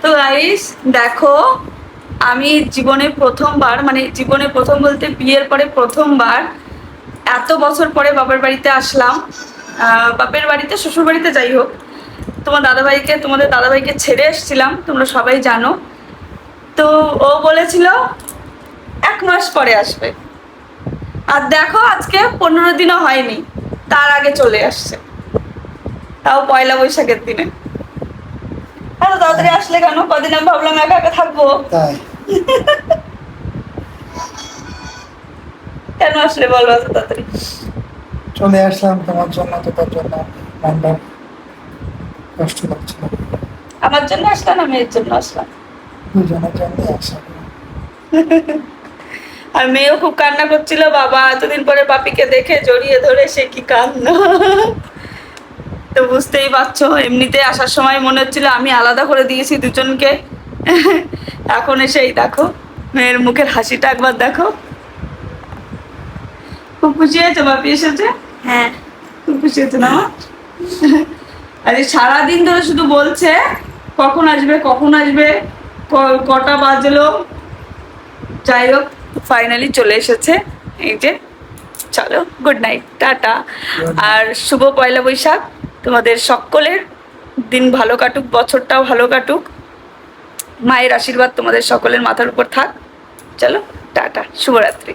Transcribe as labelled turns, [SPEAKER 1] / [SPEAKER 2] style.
[SPEAKER 1] তো গাইস দেখো, আমি জীবনে প্রথমবার, মানে জীবনে প্রথম বলতে বিয়ের পরে প্রথমবার এত বছর পরে বাবার বাড়িতে আসলাম। বাপের বাড়িতে, শ্বশুর বাড়িতে যাই হোক, তোমাদের দাদাভাইকে ছেড়ে এসেছিলাম, তোমরা সবাই জানো। তো ও বলেছিল 1 মাস পরে আসবে, আর দেখো আজকে 15 দিনও হয়নি, তার আগে চলে আসছে, তাও পয়লা বৈশাখের দিনে। এত তাড়াতাড়ি আসলে কেন? কদিন আমি ভাবলাম একা একা থাকবো,
[SPEAKER 2] তাই
[SPEAKER 1] কেন আসলে বলো এত তাড়াতাড়ি?
[SPEAKER 2] চলে আসলাম তোমার জন্য, তোর জন্য মনটা কষ্ট লাগছিল।
[SPEAKER 1] আমার জন্য আসলাম না মেয়ের জন্য আসলাম?
[SPEAKER 2] দুজনের জন্যই আসা।
[SPEAKER 1] আর মেয়েও খুব কান্না করছিল, বাবা এতদিন পরে পাপিকে দেখে জড়িয়ে ধরে সে কি কান্না। তো বুঝতেই পারছো, এমনিতে আসার সময় মনে হচ্ছিল আমি আলাদা করে দিয়েছি দুজনকে। এখন এসেই দেখো, মেয়ের মুখের হাসিটা একবার দেখো। খুব খুশি হয়েছে বাপি এসেছে?
[SPEAKER 3] হ্যাঁ,
[SPEAKER 1] খুব খুশি হয়েছে না মা? আর এই সারাদিন ধরে শুধু বলছে কখন আসবে কখন আসবে, কটা বাজলো। যাই হোক, ফাইনালি চলে এসেছে। এই যে, চলো গুড নাইট, টাটা। আর শুভ পয়লা বৈশাখ। তোমাদের সকলের দিন ভালো কাটুক, বছরটাও ভালো কাটুক, মায়ের আশীর্বাদ তোমাদের সকলের মাথার উপর থাক। চলো টাটা, শুভরাত্রি।